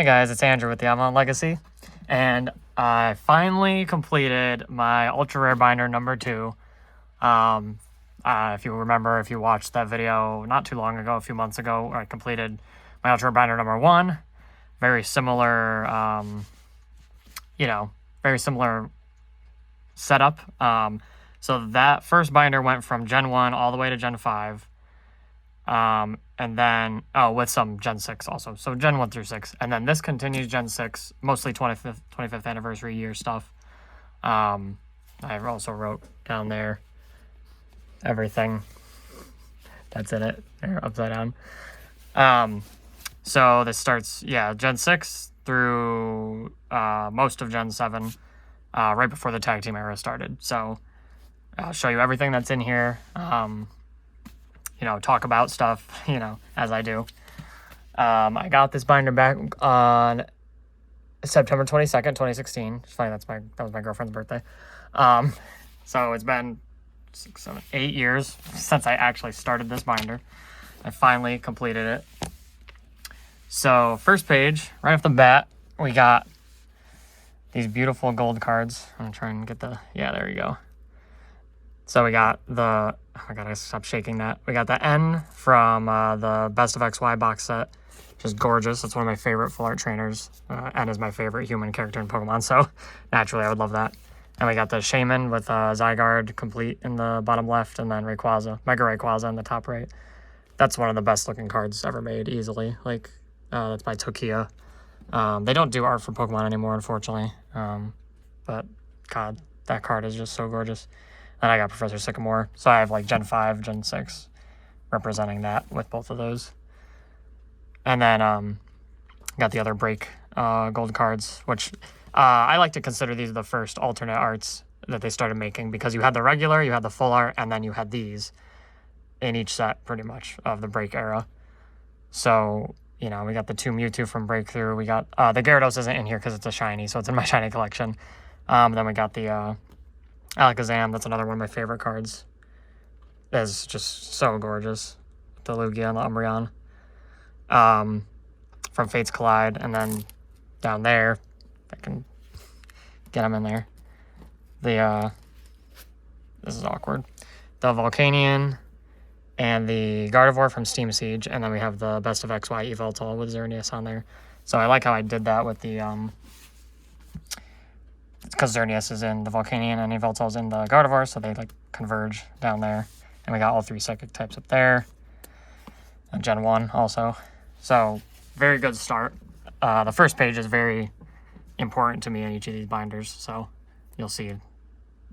Hey guys, it's Andrew with the Avalon Legacy, and I finally completed my ultra rare binder number 2. If you remember, if you watched that video not too long ago, a few months ago, I completed my ultra rare binder number 1. Very similar, very similar setup. So that first binder went from Gen 1 all the way to Gen 5. And then, with some Gen 6 also. So Gen 1 through 6. And then this continues Gen 6, mostly 25th anniversary year stuff. I also wrote down there everything that's in it, there, upside down. So this starts, Gen 6 through most of Gen 7, right before the tag team era started. So I'll show you everything that's in here. Talk about stuff, as I do. I got this binder back on September 22nd, 2016. It's funny, that was my girlfriend's birthday. So it's been 6, 7, 8 years since I actually started this binder. I finally completed it. So first page, right off the bat, we got these beautiful gold cards. I'm gonna try and get there you go. So we got oh my god, I stopped shaking that. We got the N from the Best of XY box set, which is gorgeous. It's one of my favorite full art trainers. N is my favorite human character in Pokemon, so naturally I would love that. And we got the Shaman with Zygarde complete in the bottom left, and then Rayquaza, Mega Rayquaza in the top right. That's one of the best looking cards ever made, easily. That's by Tokia. They don't do art for Pokemon anymore, unfortunately. But god, that card is just so gorgeous. And I got Professor Sycamore. So I have Gen 5, Gen 6 representing that with both of those. And then got the other break gold cards, which I like to consider these the first alternate arts that they started making, because you had the regular, you had the full art, and then you had these in each set pretty much of the break era. So, we got the 2 Mewtwo from Breakthrough. We got the Gyarados isn't in here because it's a shiny, so it's in my shiny collection. Then we got the Alakazam. That's another one of my favorite cards. It's just so gorgeous. The Lugia and the Umbreon. From Fates Collide. And then down there, if I can get them in there. This is awkward. The Volcanion and the Gardevoir from Steam Siege. And then we have the Best of XY Yveltal with Xerneas on there. So I like how I did that with the because Xerneas is in the Volcanion and Yveltal's in the Gardevoir, so they converge down there. And we got all 3 psychic types up there. And Gen 1 also. So very good start. The first page is very important to me in each of these binders, so you'll see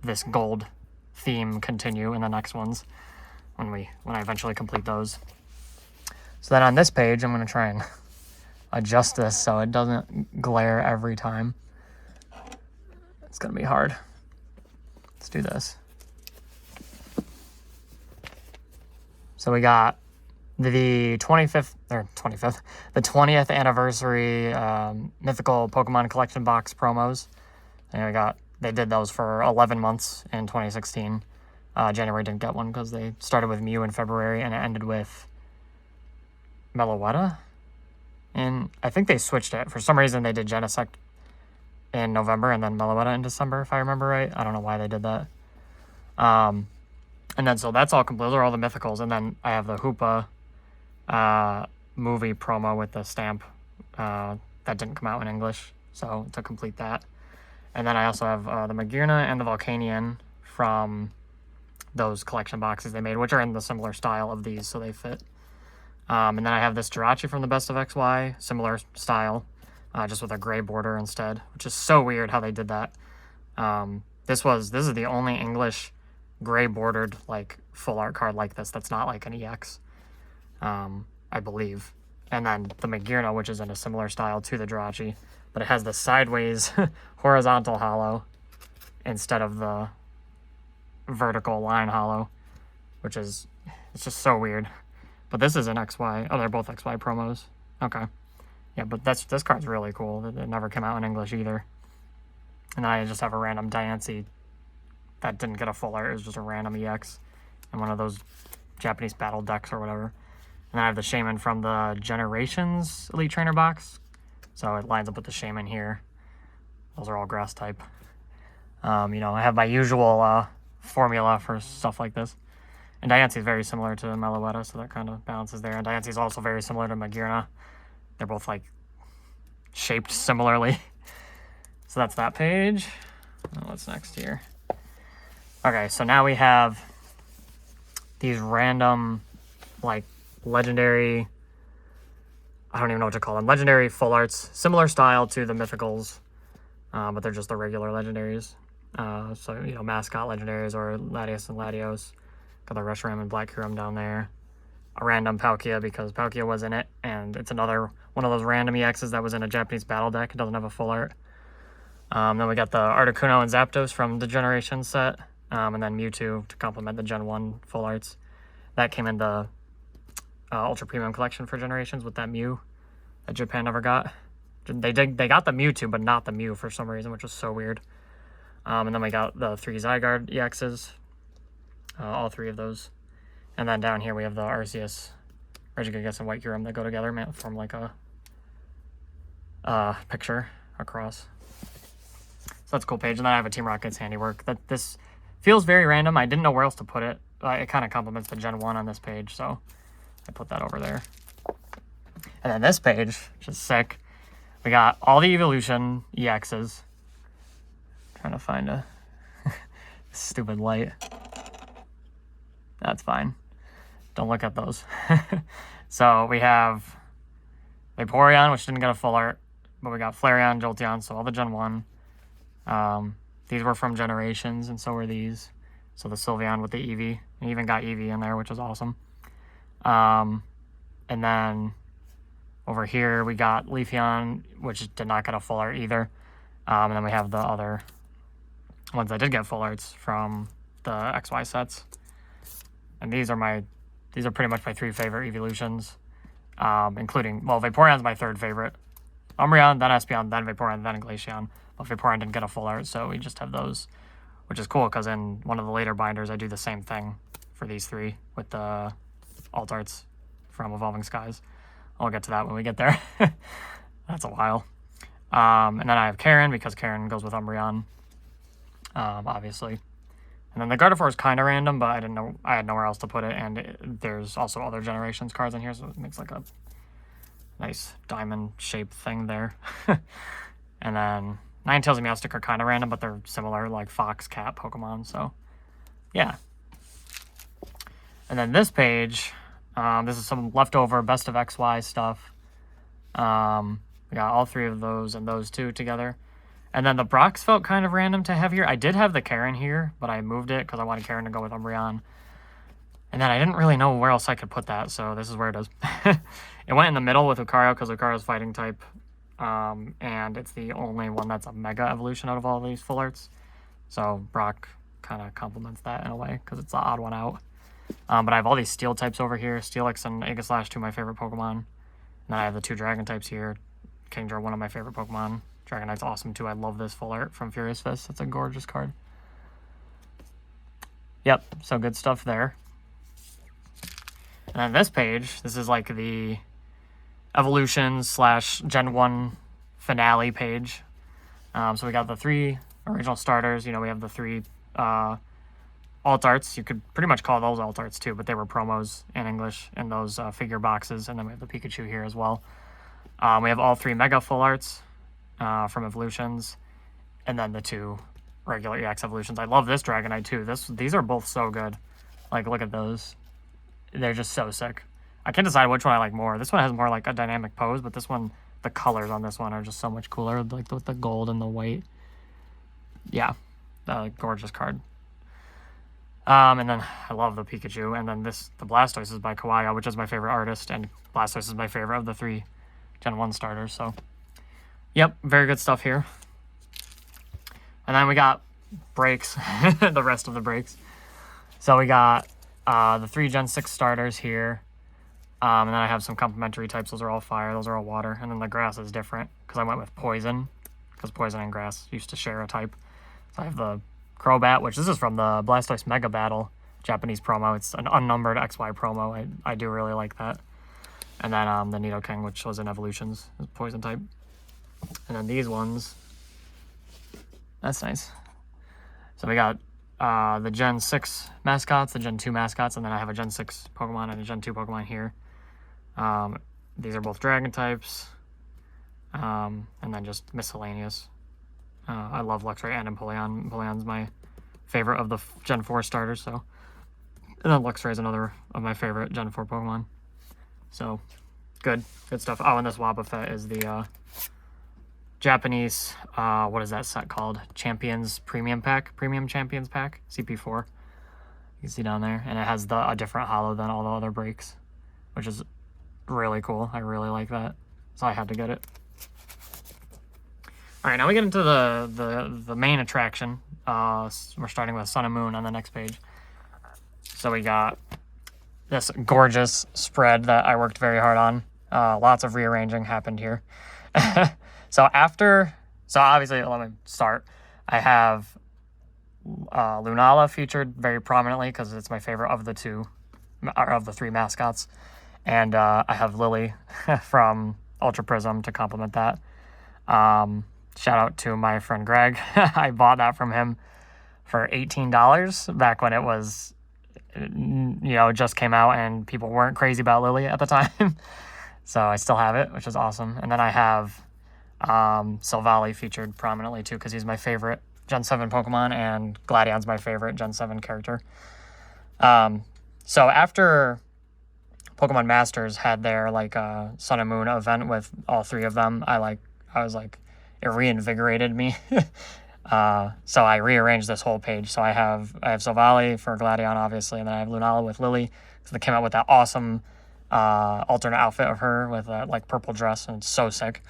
this gold theme continue in the next ones when I eventually complete those. So then on this page, I'm going to try and adjust this so it doesn't glare every time. It's going to be hard. Let's do this. So we got the 20th anniversary mythical Pokemon collection box promos. And they did those for 11 months in 2016. January didn't get one because they started with Mew in February and it ended with Meloetta. And I think they switched it. For some reason they did Genesect in November and then Meloetta in December, if I remember right. I don't know why they did that. And then so that's all complete. Those are all the mythicals. And then I have the Hoopa movie promo with the stamp that didn't come out in English, so to complete that. And then I also have the Magearna and the Volcanion from those collection boxes they made, which are in the similar style of these, so they fit. And then I have this Jirachi from the Best of XY, similar style, just with a gray border instead, which is so weird how they did that. This is the only English gray bordered full art card like this that's not an EX, I believe. And then the Magearna, which is in a similar style to the Jirachi, but it has the sideways horizontal hollow instead of the vertical line hollow, it's just so weird. But this is an XY. Oh, they're both XY promos. Okay. Yeah, but this card's really cool. It never came out in English either. And then I just have a random Diancie that didn't get a full art. It was just a random EX in one of those Japanese battle decks or whatever. And then I have the Shaman from the Generations Elite Trainer box. So it lines up with the Shaman here. Those are all grass type. You know, I have my usual formula for stuff like this. And Diancie is very similar to Meloetta, so that kind of balances there. And Diancie is also very similar to Magearna. They're both like shaped similarly. So that's that page. What's next here? Okay, so now we have these random, like, legendary, I don't even know what to call them, legendary full arts, similar style to the mythicals, but they're just the regular legendaries. So, you know, mascot legendaries or Latios and Latios. Got the Reshiram and Black Kyurem down there. A random Palkia because Palkia was in it, and it's another one of those random EXs that was in a Japanese battle deck. It doesn't have a full art. Then we got the Articuno and Zapdos from the Generation set, and then Mewtwo to complement the Gen 1 full arts. That came in the Ultra Premium collection for Generations with that Mew that Japan never got. They got the Mewtwo, but not the Mew for some reason, which was so weird. And then we got the 3 Zygarde EXs, all 3 of those. And then down here we have the Arceus, Regigigas, and White Kyurem that go together, form like a picture across. So that's a cool page. And then I have a Team Rocket's handiwork. This feels very random. I didn't know where else to put it. It kind of complements the Gen 1 on this page, so I put that over there. And then this page, which is sick, we got all the Evolution EXs. Trying to find a stupid light. That's fine. Don't look at those. So we have Vaporeon, which didn't get a full art, but we got Flareon, Jolteon, so all the Gen 1. These were from Generations, and so were these. So the Sylveon with the Eevee. And even got Eevee in there, which is awesome. And then over here we got Leafeon, which did not get a full art either. And then we have the other ones that did get full arts from the XY sets. And these are pretty much my 3 favorite evolutions, including, well, Vaporeon's my 3rd favorite. Umbreon, then Espeon, then Vaporeon, then Glaceon. But Vaporeon didn't get a full art, so we just have those, which is cool because in one of the later binders I do the same thing for these 3 with the alt arts from Evolving Skies. I'll get to that when we get there. That's a while. And then I have Karen because Karen goes with Umbreon, obviously. And then the Gardevoir is kind of random, but I had nowhere else to put it, and there's also other Generations cards in here, so it makes like a nice diamond-shaped thing there. And then Ninetales and Meowstic are kind of random, but they're similar, like Fox, Cat, Pokemon, so yeah. And then this page, this is some leftover Best of XY stuff. We got all 3 of those and those 2 together. And then the Brox felt kind of random to have here. I did have the Karen here, but I moved it because I wanted Karen to go with Umbreon. And then I didn't really know where else I could put that, so this is where it is. It went in the middle with Lucario because Lucario's fighting type. And it's the only one that's a Mega Evolution out of all these full arts. So Brock kind of complements that in a way because it's the odd one out. But I have all these Steel types over here. Steelix and Aegislash, 2 of my favorite Pokemon. And then I have the 2 Dragon types here. Kingdra, one of my favorite Pokemon. Dragonite's awesome too. I love this full art from Furious Fist. It's a gorgeous card. Yep, so good stuff there. And then this page, this is like the Evolutions / Gen 1 finale page. So we got the 3 original starters. You know, we have the 3 alt arts. You could pretty much call those alt arts too, but they were promos in English in those figure boxes. And then we have the Pikachu here as well. We have all 3 Mega full arts from Evolutions, and then the 2 regular EX Evolutions. I love this Dragonite too. These are both so good. Like, look at those. They're just so sick. I can't decide which one I like more. This one has more like a dynamic pose, but this one, the colors on this one are just so much cooler, like with the gold and the white. Yeah, gorgeous card. And then I love the Pikachu, and then the Blastoise is by Kawaii, which is my favorite artist, and Blastoise is my favorite of the 3 Gen 1 starters, so yep, very good stuff here. And then we got breaks, the rest of the breaks. So we got the 3 Gen 6 starters here. And then I have some complementary types. Those are all fire, those are all water. And then the grass is different because I went with poison, because poison and grass used to share a type. So I have the Crobat, which this is from the Blastoise Mega Battle Japanese promo. It's an unnumbered XY promo. I do really like that. And then the Nidoking, which was in Evolutions, is poison type. And then these ones, that's nice. So we got the Gen 6 mascots, the Gen 2 mascots, and then I have a Gen 6 Pokemon and a Gen 2 Pokemon here. These are both Dragon types, and then just miscellaneous. I love Luxray and Empoleon. Empoleon's my favorite of the Gen 4 starters, so. And then Luxray is another of my favorite Gen 4 Pokemon. So, good stuff. Oh, and this Wobbuffet is the Japanese, what is that set called? Champions Premium Pack, Premium Champions Pack, CP4. You can see down there, and it has a different holo than all the other breaks, which is really cool. I really like that, so I had to get it. All right, now we get into the main attraction. We're starting with Sun and Moon on the next page. So we got this gorgeous spread that I worked very hard on. Lots of rearranging happened here. So obviously, let me start. I have Lunala featured very prominently because it's my favorite of the three mascots. And I have Lily from Ultra Prism to complement that. Shout out to my friend Greg. I bought that from him for $18 back when it was, just came out and people weren't crazy about Lily at the time. So I still have it, which is awesome. And then I have Silvally featured prominently too because he's my favorite Gen 7 Pokemon and Gladion's my favorite Gen 7 character. So after Pokemon Masters had their Sun and Moon event with all three of them, it reinvigorated me. So I rearranged this whole page. So I have Silvally for Gladion, obviously, and then I have Lunala with Lily. So they came out with that awesome alternate outfit of her with that purple dress, and it's so sick.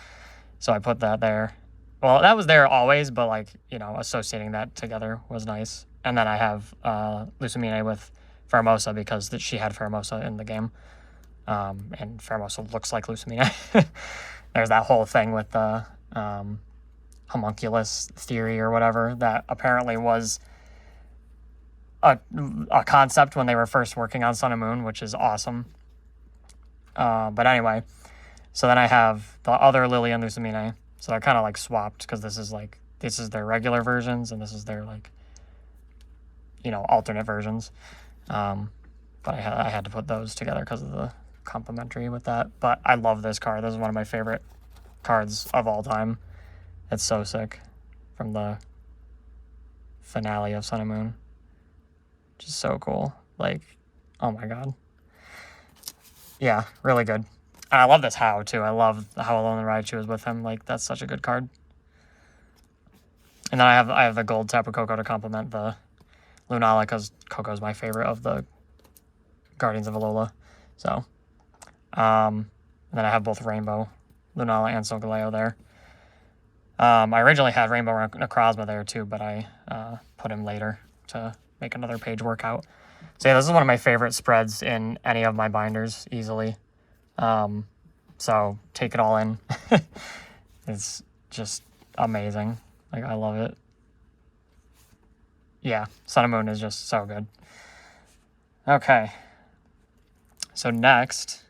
So I put that there. Well, that was there always, but associating that together was nice. And then I have Lucamine with Pheromosa because she had Pheromosa in the game. And Pheromosa looks like Lucamine. There's that whole thing with the homunculus theory or whatever that apparently was a concept when they were first working on Sun and Moon, which is awesome. But anyway, so then I have the other Lily and Lucamine. So they're kind of swapped because this is their regular versions and this is their alternate versions. But I had to put those together because of the complementary with that. But I love this card. This is one of my favorite cards of all time. It's so sick from the finale of Sun and Moon. Just so cool. Oh my god. Yeah, really good. And I love this How too. I love how Alone and Raichu is with him. That's such a good card. And then I have the gold Tapu Koko to complement the Lunala because Coco's my favorite of the Guardians of Alola. So, and then I have both Rainbow, Lunala, and Solgaleo there. I originally had Rainbow Necrozma there too, but I put him later to make another page workout. So yeah, this is one of my favorite spreads in any of my binders, easily. So take it all in. It's just amazing. I love it. Yeah, Sun and Moon is just so good. Okay. So next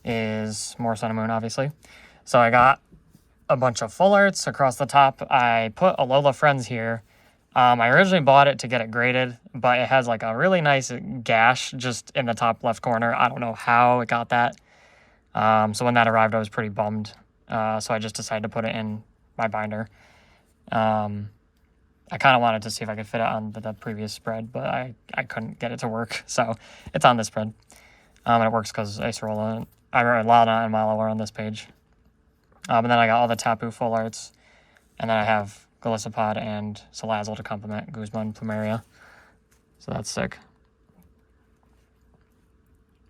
is more Sun and Moon, obviously. So I got a bunch of full arts across the top. I put Alola Friends here. I originally bought it to get it graded, but it has a really nice gash just in the top left corner. I don't know how it got that. So when that arrived, I was pretty bummed. So I just decided to put it in my binder. I kind of wanted to see if I could fit it on the previous spread, but I couldn't get it to work. So it's on this spread. And it works because Acerola, Lana, and Milo are on this page. And then I got all the Tapu full arts. And then I have Golisopod and Salazzle to complement Guzma and Plumeria. So that's sick.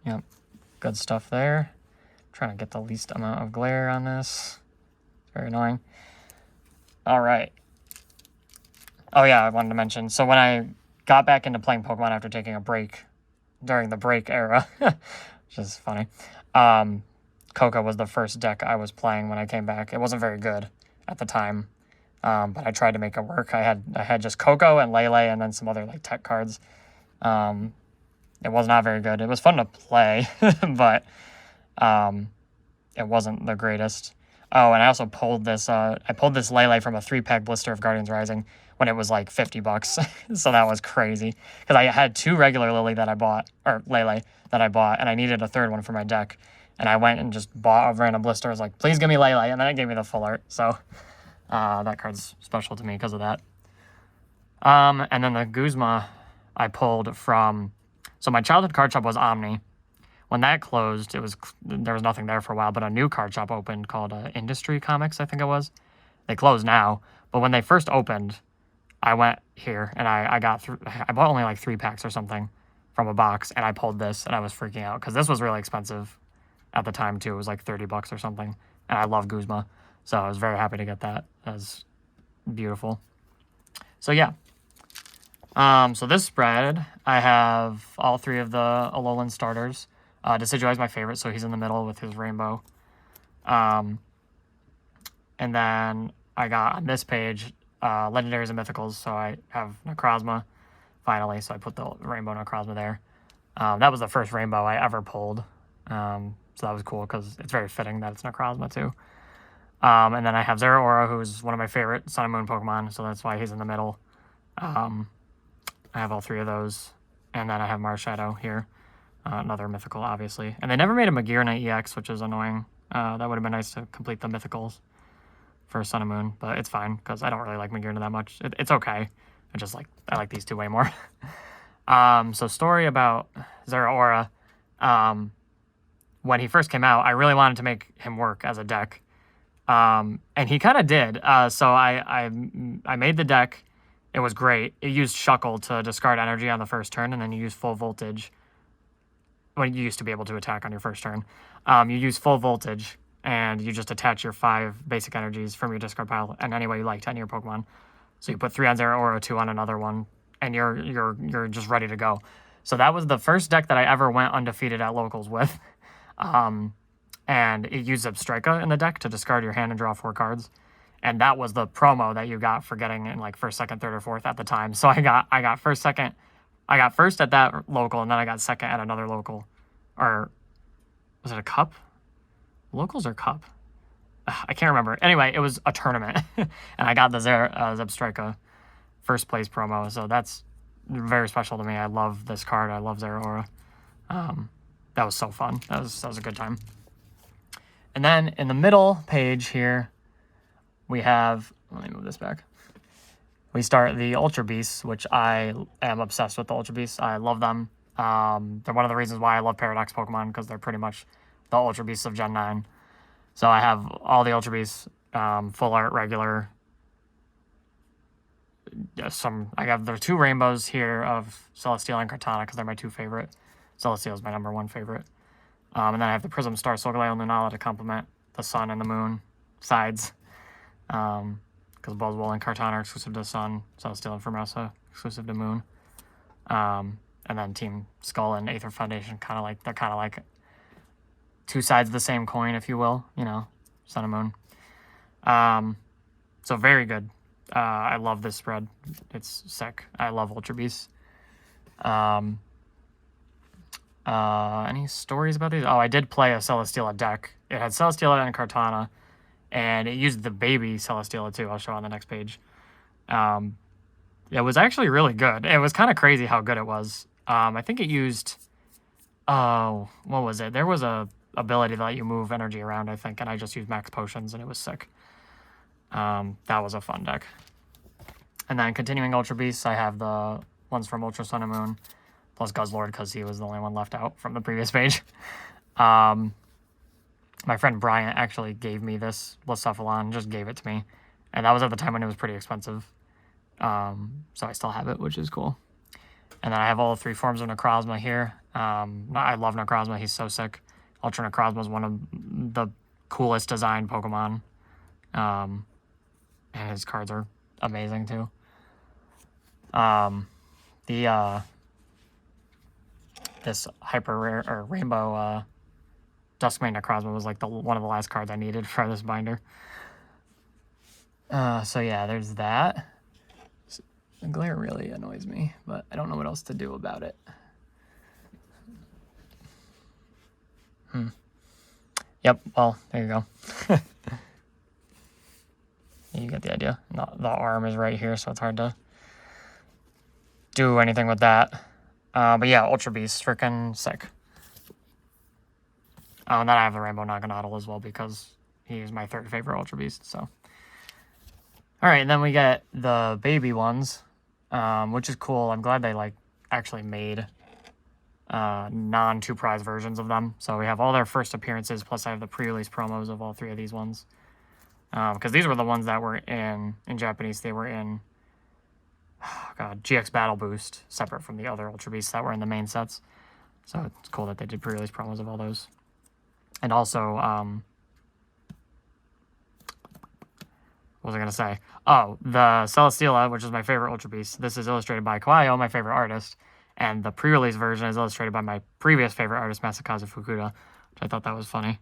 Yep. Good stuff there. Trying to get the least amount of glare on this. It's very annoying. All right. Oh yeah, I wanted to mention. So when I got back into playing Pokemon after taking a break, during the break era, which is funny, Coco was the first deck I was playing when I came back. It wasn't very good at the time, but I tried to make it work. I had just Coco and Lele and then some other tech cards. It was not very good. It was fun to play, but it wasn't the greatest. Oh, and I also pulled this. I pulled this Lele from a 3-pack blister of Guardians Rising when it was like $50. So that was crazy because I had 2 regular Lele that I bought, or Lele that I bought, and I needed a 3rd one for my deck. And I went and just bought a random blister. I was like, please give me Lele, and then it gave me the full art. So that card's special to me because of that. And then the Guzma I pulled from. So my childhood card shop was Omni. When that closed, there was nothing there for a while, but a new card shop opened called Industry Comics, I think it was. They closed now, but when they first opened, I went here and I bought only like 3 packs or something from a box, and I pulled this, and I was freaking out because this was really expensive at the time too. It was like $30 or something, and I love Guzma, so I was very happy to get that. That was beautiful. So yeah. So this spread, I have all 3 of the Alolan starters. Decidueye is my favorite, so he's in the middle with his rainbow. And then I got on this page legendaries and mythicals, so I have Necrozma finally, so I put the rainbow Necrozma there. That was the first rainbow I ever pulled, so that was cool because it's very fitting that it's Necrozma too. And then I have Zeraora, who's one of my favorite Sun and Moon Pokemon, so that's why he's in the middle. I have all 3 of those, and then I have Marshadow here. Another mythical, obviously. And they never made a Magearna EX, which is annoying. That would have been nice to complete the mythicals for Sun and Moon, but it's fine, because I don't really like Magearna that much. It's okay. I like these 2 way more. So story about Zeraora. When he first came out, I really wanted to make him work as a deck. And he kind of did. So I made the deck. It was great. It used Shuckle to discard energy on the first turn, and then you use Full Voltage. Well, you used to be able to attack on your first turn. You use Full Voltage, and you just attach your 5 basic energies from your discard pile in any way you like to any of your Pokemon. So you put 3 on Zeraora, 2 on another one, and you're just ready to go. So that was the first deck that I ever went undefeated at locals with. And it used Zebstrika in the deck to discard your hand and draw 4 cards. And that was the promo that you got for getting in like 1st, 2nd, 3rd, or 4th at the time. So I got 1st, 2nd. I got 1st at that local, and then I got 2nd at another local. Or was it a cup? Locals or cup? I can't remember. Anyway, it was a tournament. And I got the Zebstrika 1st place promo. So that's very special to me. I love this card. I love Zeraora. That was so fun. That was a good time. And then in the middle page here, we have, let me move this back. We start the Ultra Beasts, which I am obsessed with the Ultra Beasts. I love them. They're one of the reasons why I love Paradox Pokemon, because they're pretty much the Ultra Beasts of Gen 9. So I have all the Ultra Beasts, full art, regular. There are 2 rainbows here of Celesteela and Kartana, because they're my 2 favorite. Celesteela is my number 1 favorite. And then I have the Prism Star Solgaleo and Lunala to complement the Sun and the Moon sides. Because Buzzwole and Kartana are exclusive to Sun, Celesteela and Formosa exclusive to Moon. And then Team Skull and Aether Foundation they're kind of like 2 sides of the same coin, if you will, Sun and Moon. So very good. I love this spread. It's sick. I love Ultra Beasts. Any stories about these? Oh, I did play a Celesteela deck. It had Celesteela and Kartana, and it used the baby Celesteela too. I'll show on the next page. It was actually really good. It was kind of crazy how good it was. I think it used, what was it? There was a ability to let you move energy around, I think, and I just used max potions, and it was sick. That was a fun deck. And then continuing Ultra Beasts, I have the ones from Ultra Sun and Moon, plus Guzzlord, because he was the only one left out from the previous page. My friend Bryant actually gave me this Blacephalon, just gave it to me. And that was at the time when it was pretty expensive. So I still have it, which is cool. And then I have all 3 forms of Necrozma here. I love Necrozma. He's so sick. Ultra Necrozma is one of the coolest designed Pokemon. And his cards are amazing, too. This hyper rare, or rainbow, Duskmane Necrozma was like one of the last cards I needed for this binder. So yeah, there's that. The glare really annoys me, but I don't know what else to do about it. Yep, well, there you go. You get the idea. The arm is right here, so it's hard to do anything with that. But yeah, Ultra Beast, freaking sick. And then I have the Rainbow Naganadel as well because he's my third favorite Ultra Beast. So, all right, and then we get the baby ones, which is cool. I'm glad they like actually made non-2 prize versions of them. So we have all their first appearances, plus I have the pre-release promos of all 3 of these ones. Because these were the ones that were in Japanese. They were in, oh God, GX Battle Boost, separate from the other Ultra Beasts that were in the main sets. So it's cool that they did pre-release promos of all those. And also, what was I going to say? Oh, the Celesteela, which is my favorite Ultra Beast. This is illustrated by Kawaii, my favorite artist. And the pre-release version is illustrated by my previous favorite artist, Masakazu Fukuda, which I thought that was funny.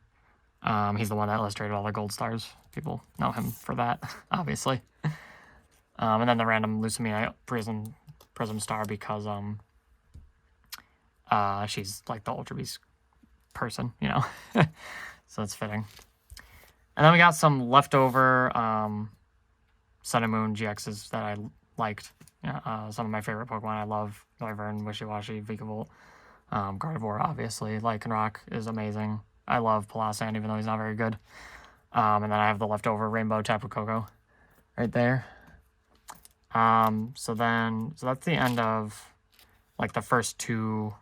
He's the one that illustrated all the gold stars. People know him for that, obviously. And then the random Lucamine Prism star because she's like the Ultra Beast person, you know. So it's fitting. And then we got some leftover Sun and Moon GXs that I liked. Some of my favorite Pokemon I love: Noivern, Wishiwashi, Vikavolt, Gardevoir, obviously. Lycanroc is amazing. I love Palossand, even though he's not very good. And then I have the leftover Rainbow Tapu Koko right there. So that's the end of like the first 2,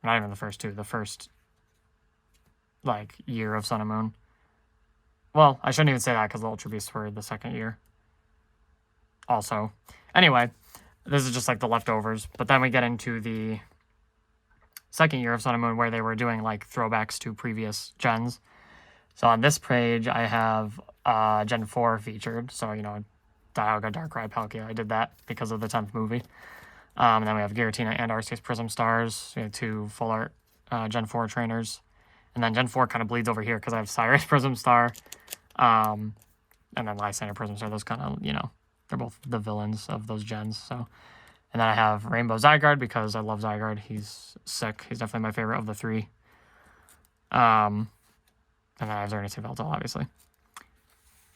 not even the first 2, the first like year of Sun and Moon. Well, I shouldn't even say that because the Ultra Beasts were the second year. Also, anyway, this is just like the leftovers. But then we get into the second year of Sun and Moon where they were doing like throwbacks to previous gens. So on this page, I have Gen 4 featured. So, you know, Dialga, Darkrai, Palkia. I did that because of the 10th movie. And then we have Giratina and Arceus Prism Stars. We have 2 full art Gen 4 trainers. And then Gen 4 kind of bleeds over here because I have Cyrus Prism Star. And then Lysander Prism Star. Those kind of, you know, they're both the villains of those gens. So, and then I have Rainbow Zygarde because I love Zygarde. He's sick. He's definitely my favorite of the 3. And then I have Xerneas and Veltal, obviously.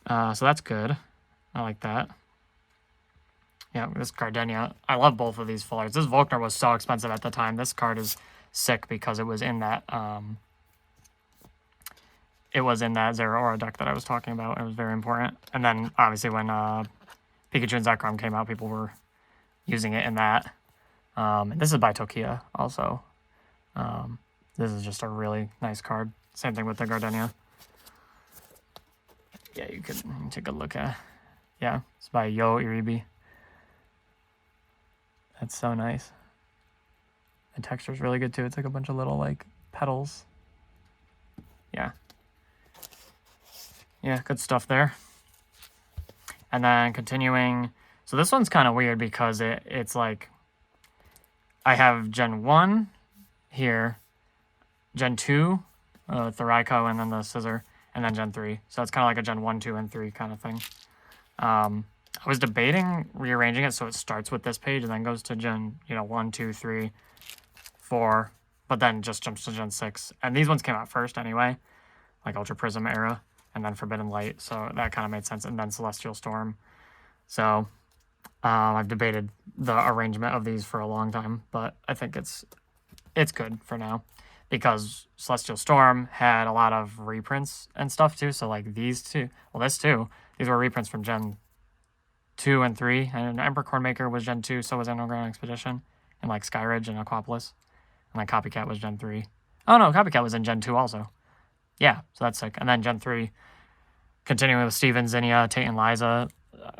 So that's good. I like that. Yeah, this Gardenia. I love both of these full arts. This Volkner was so expensive at the time. This card is sick because it was in that Zeraora deck that I was talking about. It was very important. And then obviously when Pikachu and Zekrom came out, people were using it in that. And this is by Tokia also. This is just a really nice card. Same thing with the Gardenia. Yeah, you could take a look at. Yeah, it's by Yo Iribi. That's so nice. The texture's really good too. It's like a bunch of little like petals. Yeah. Yeah, good stuff there. And then continuing. So this one's kind of weird because it's like I have Gen 1 here, Gen 2, the Raikou, and then the Scizor, and then Gen 3. So it's kind of like a Gen 1, 2, and 3 kind of thing. I was debating rearranging it so it starts with this page and then goes to Gen 1, 2, 3, 4, but then just jumps to Gen 6. And these ones came out first anyway, like Ultra Prism era, and then Forbidden Light, so that kind of made sense, and then Celestial Storm. So I've debated the arrangement of these for a long time, but I think it's good for now because Celestial Storm had a lot of reprints and stuff too. So like these two, well, this too, these were reprints from Gen 2 and 3, and Emperor Cornmaker was Gen 2, so was Underground Expedition, and like Skyridge and Aquapolis, and like Copycat was Gen 3. Oh no, Copycat was in Gen 2 also. Yeah, so that's sick. And then Gen 3, continuing with Steven, Zinnia, Tate, and Liza.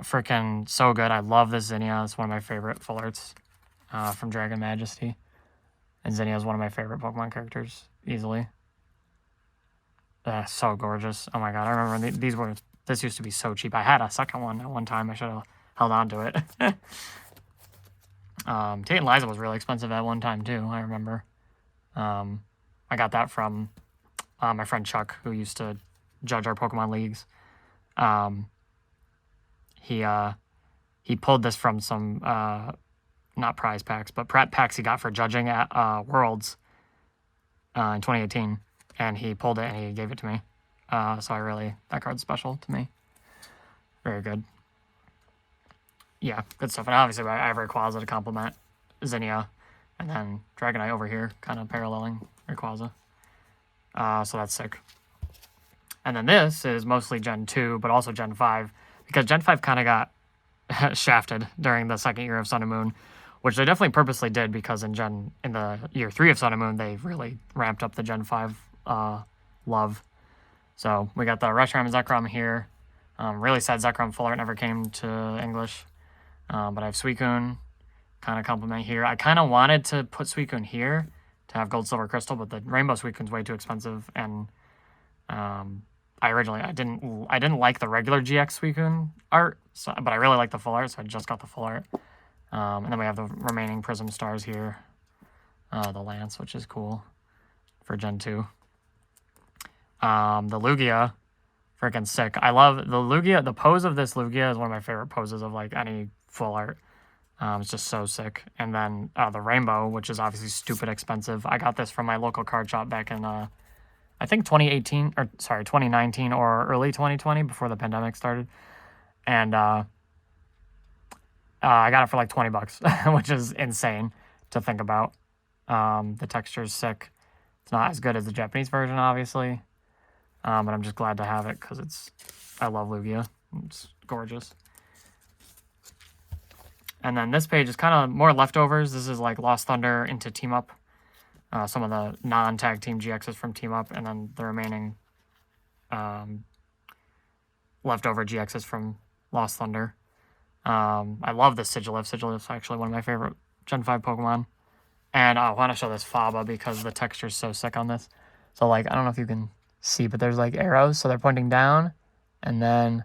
Freaking so good. I love this Zinnia. It's one of my favorite full arts from Dragon Majesty. And Zinnia is one of my favorite Pokemon characters, easily. So gorgeous. Oh my god, I remember this used to be so cheap. I had a second one at one time. I should have held on to it. Tate and Liza was really expensive at one time too, I remember. I got that from my friend Chuck, who used to judge our Pokemon leagues. He pulled this from some not prize packs, but packs he got for judging at Worlds in 2018, and he pulled it and he gave it to me. So that card's special to me. Very good. Yeah, good stuff. And obviously, I have Rayquaza to complement Zinnia, and then Dragonite over here, kind of paralleling Rayquaza. So that's sick. And then this is mostly Gen 2, but also Gen 5, because Gen 5 kind of got shafted during the second year of Sun and Moon, which they definitely purposely did, because in the year 3 of Sun and Moon, they really ramped up the Gen 5 love. So we got the Reshiram and Zekrom here. Really sad Zekrom Full Art never came to English. But I have Suicune, kind of complement here. I kind of wanted to put Suicune here to have Gold, Silver, Crystal, but the Rainbow Suicune's way too expensive, and I didn't like the regular GX Suicune art, but I really like the Full Art, so I just got the Full Art. And then we have the remaining Prism stars here, the Lance, which is cool for Gen 2. The Lugia, freaking sick. I love the Lugia. The pose of this Lugia is one of my favorite poses of like any Full Art. It's just so sick. And then the Rainbow, which is obviously stupid expensive. I got this from my local card shop back in I think 2019 or early 2020, before the pandemic started. And I got it for like $20, which is insane to think about. The texture is sick. It's not as good as the Japanese version, obviously. But I'm just glad to have it because I love Lugia. It's gorgeous. And then this page is kind of more leftovers. This is like Lost Thunder into Team Up. Some of the non-tag team GXs from Team Up, and then the remaining leftover GXs from Lost Thunder. I love this Sigilyph. Sigilyph's actually one of my favorite Gen 5 Pokemon. And I want to show this Faba because the texture's so sick on this. So, like, I don't know if you can see, but there's, like, arrows. So they're pointing down, and then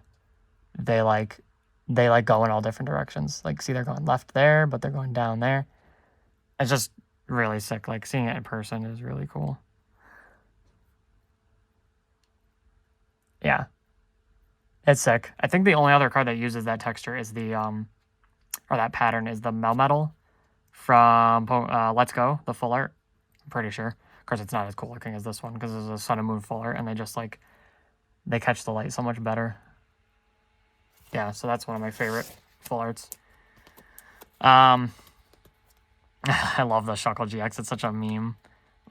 they go in all different directions. Like, see, they're going left there, but they're going down there. It's just really sick. Like, seeing it in person is really cool. Yeah. It's sick. I think the only other card that uses that texture is or that pattern is the Melmetal from Let's Go, the Full Art. I'm pretty sure. Of course, it's not as cool looking as this one because it's a Sun and Moon Full Art, and they just, like, they catch the light so much better. Yeah, so that's one of my favorite Full Arts. I love the Shuckle GX. It's such a meme.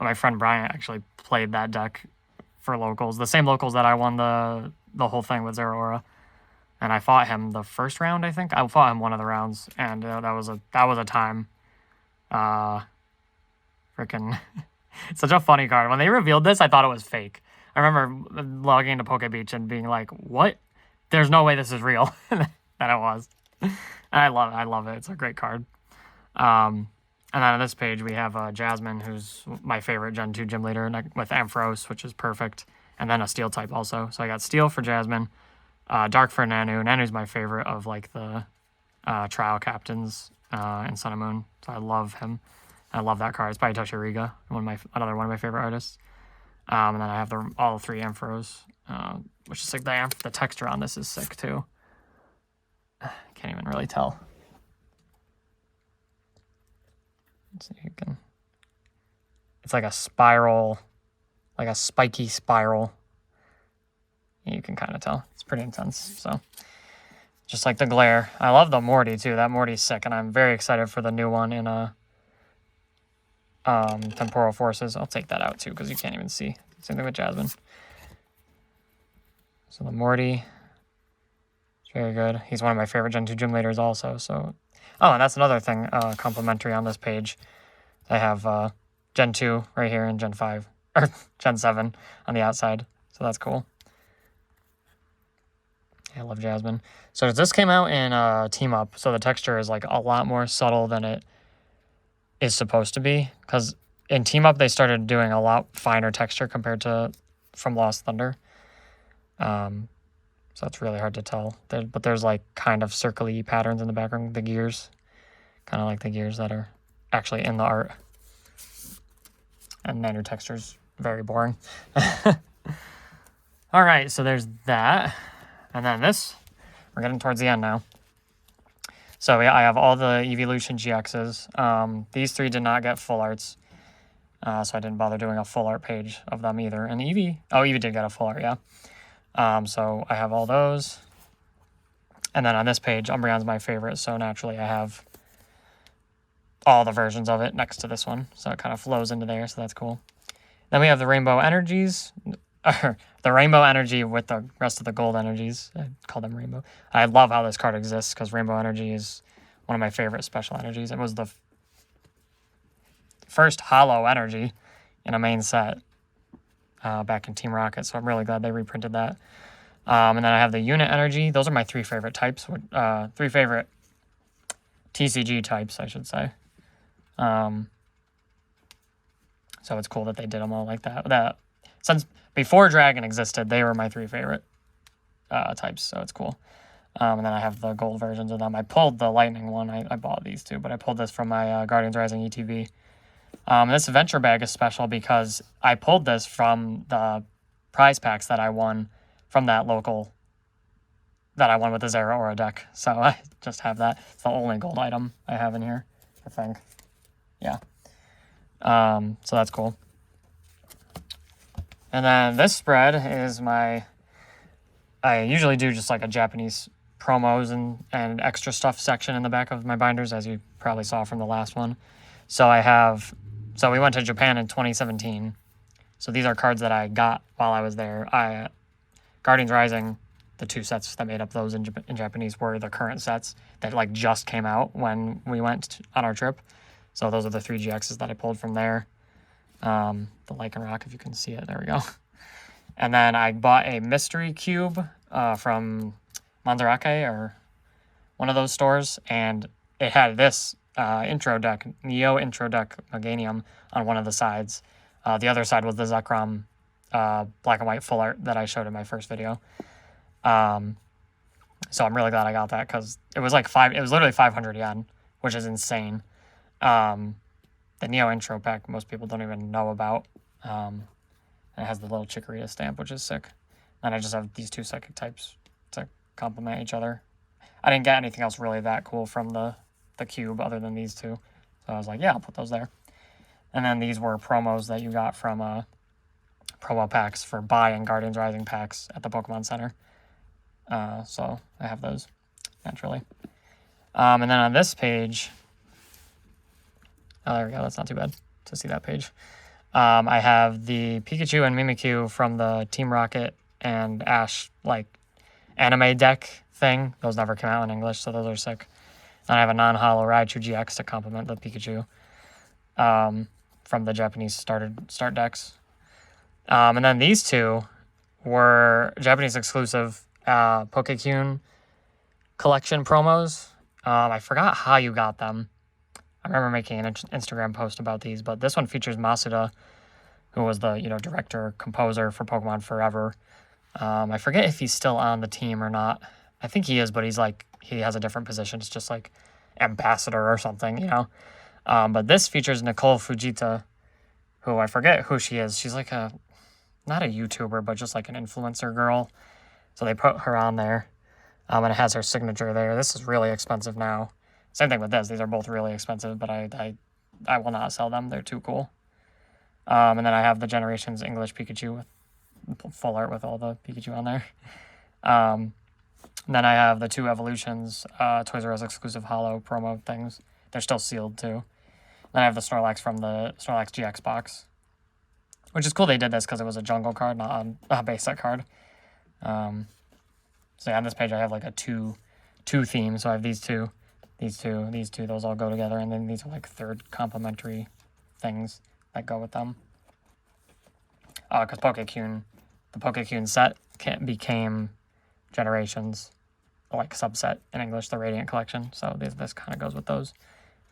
My friend Brian actually played that deck for locals. The same locals that I won the whole thing with Zeraora. And I fought him the first round, I think. I fought him one of the rounds, and that was a time. Freaking such a funny card. When they revealed this, I thought it was fake. I remember logging into Poke Beach and being like, what? There's no way this is real. And it was. I love it. It's a great card. And then on this page, we have Jasmine, who's my favorite Gen 2 gym leader, with Ampharos, which is perfect. And then a Steel type also. So I got Steel for Jasmine, Dark for Nanu. Nanu's my favorite of, like, the trial captains in Sun and Moon. So I love him. I love that card. It's by Hitoshi Riga, another one of my favorite artists. And then I have all three Ampharos, which is sick. The texture on this is sick, too. Can't even really tell. Let's see if you can. It's like a spiral, like a spiky spiral. You can kind of tell. It's pretty intense. So, just like the glare. I love the Morty, too. That Morty's sick, and I'm very excited for the new one in Temporal Forces. I'll take that out, too, because you can't even see. Same thing with Jasmine. So the Morty is very good. He's one of my favorite Gen 2 gym leaders also. So, oh, and that's another thing complimentary on this page. I have Gen 2 right here and Gen 5, or Gen 7 on the outside. So that's cool. I love Jasmine. So this came out in Team Up. So the texture is, like, a lot more subtle than it is supposed to be. Because in Team Up, they started doing a lot finer texture compared to from Lost Thunder. So it's really hard to tell. But there's, like, kind of circle-y patterns in the background, the gears. Kind of like the gears that are actually in the art. And Nanu texture's very boring. All right, so there's that. And then this, we're getting towards the end now. So yeah, I have all the Evolution GXs. These three did not get full arts. So I didn't bother doing a full art page of them either. And Eevee did get a full art, yeah. So I have all those. And then on this page, Umbreon's my favorite, so naturally I have all the versions of it next to this one. So it kind of flows into there, so that's cool. Then we have the Rainbow Energies, or the Rainbow Energy with the rest of the Gold Energies. I call them Rainbow. I love how this card exists because Rainbow Energy is one of my favorite special energies. It was the first Hollow Energy in a main set back in Team Rocket, so I'm really glad they reprinted that. And then I have the Unit Energy. Those are my 3 favorite types, 3 favorite TCG types, I should say. So it's cool that they did them all like that. Since before Dragon existed, they were my 3 favorite types, so it's cool. And then I have the gold versions of them. I pulled the Lightning one. I bought these 2, but I pulled this from my Guardians Rising ETB. This adventure bag is special because I pulled this from the prize packs that I won from that local that I won with the Zeraora deck. So I just have that. It's the only gold item I have in here, I think. Yeah. So that's cool. And then this spread is I usually do just like a Japanese promos and extra stuff section in the back of my binders, as you probably saw from the last one. So we went to Japan in 2017. So these are cards that I got while I was there. Guardians Rising, the 2 sets that made up those in Japanese were the current sets that like just came out when we went on our trip. So those are the 3 GXs that I pulled from there. The Lycanroc, if you can see it, there we go. And then I bought a mystery cube from Mandarake or one of those stores, and it had this intro deck, Neo intro deck Meganium on one of the sides. The other side was the Zekrom black and white full art that I showed in my first video. So I'm really glad I got that because it was like it was literally 500 yen, which is insane. The Neo intro pack most people don't even know about. It has the little Chikorita stamp, which is sick. And I just have these 2 psychic types to complement each other. I didn't get anything else really that cool from the cube other than these 2. So I was like, yeah, I'll put those there. And then these were promos that you got from promo packs for buying Guardians Rising packs at the Pokemon Center. So I have those, naturally. And then on this page, oh, there we go. That's not too bad to see that page. I have the Pikachu and Mimikyu from the Team Rocket and Ash, like, anime deck thing. Those never came out in English, so those are sick. And I have a non-holo Raichu GX to complement the Pikachu from the Japanese start decks. And then these 2 were Japanese exclusive Pokémon collection promos. I forgot how you got them. I remember making an Instagram post about these, but this one features Masuda, who was the director, composer for Pokemon Forever. I forget if he's still on the team or not. I think he is, but he has a different position. It's just like ambassador or something, But this features Nicole Fujita, who I forget who she is. She's like not a YouTuber, but just like an influencer girl. So they put her on there, and it has her signature there. This is really expensive now. Same thing with this. These are both really expensive, but I will not sell them. They're too cool. And then I have the Generations English Pikachu with full art with all the Pikachu on there. Then I have the 2 Evolutions, Toys R Us exclusive holo promo things. They're still sealed too. Then I have the Snorlax from the Snorlax GX box, which is cool they did this because it was a jungle card, not a base set card. So yeah, on this page I have like a two theme. So I have these two, these two, those all go together, and then these are like 3rd complementary things that go with them. Because the Pokémon set became Generations, like subset in English, the Radiant Collection. So this kind of goes with those.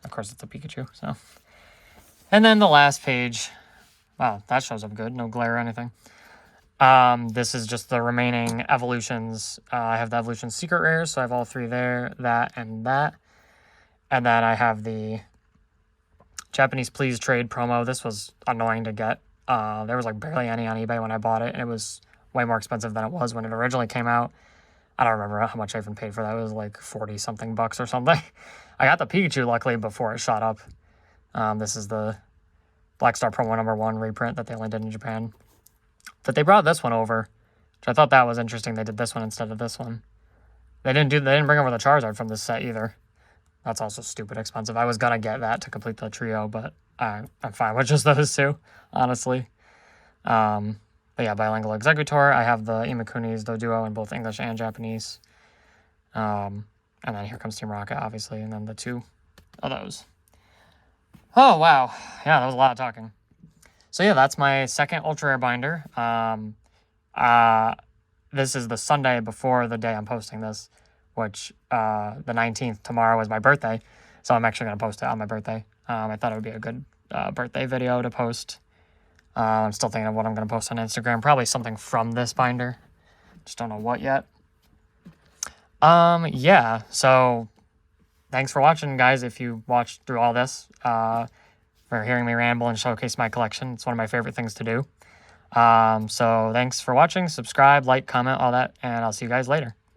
Of course, it's a Pikachu. So, and then the last page. Wow, that shows up good. No glare or anything. This is just the remaining evolutions. I have the evolution secret rares, so I have all 3 there, that, and that. And then I have the Japanese Please Trade promo. This was annoying to get. There was like barely any on eBay when I bought it, and it was way more expensive than it was when it originally came out. I don't remember how much I even paid for that. It was like 40-something bucks or something. I got the Pikachu, luckily, before it shot up. This is the Black Star Promo #1 reprint that they only did in Japan. But they brought this one over, which I thought that was interesting. They did this one instead of this one. They didn't bring over the Charizard from this set either. That's also stupid expensive. I was gonna get that to complete the trio, but I'm fine with just those two, honestly. But yeah, Bilingual Executor. I have the Imakunis, the duo in both English and Japanese. And then here comes Team Rocket, obviously, and then the two of those. Oh, wow. Yeah, that was a lot of talking. So yeah, that's my second Ultra Rare binder. This is the Sunday before the day I'm posting this, which the 19th, tomorrow, is my birthday. So I'm actually going to post it on my birthday. I thought it would be a good birthday video to post. I'm still thinking of what I'm going to post on Instagram. Probably something from this binder. Just don't know what yet. Yeah, so thanks for watching, guys, if you watched through all this. For hearing me ramble and showcase my collection. It's one of my favorite things to do. So thanks for watching. Subscribe, like, comment, all that, and I'll see you guys later.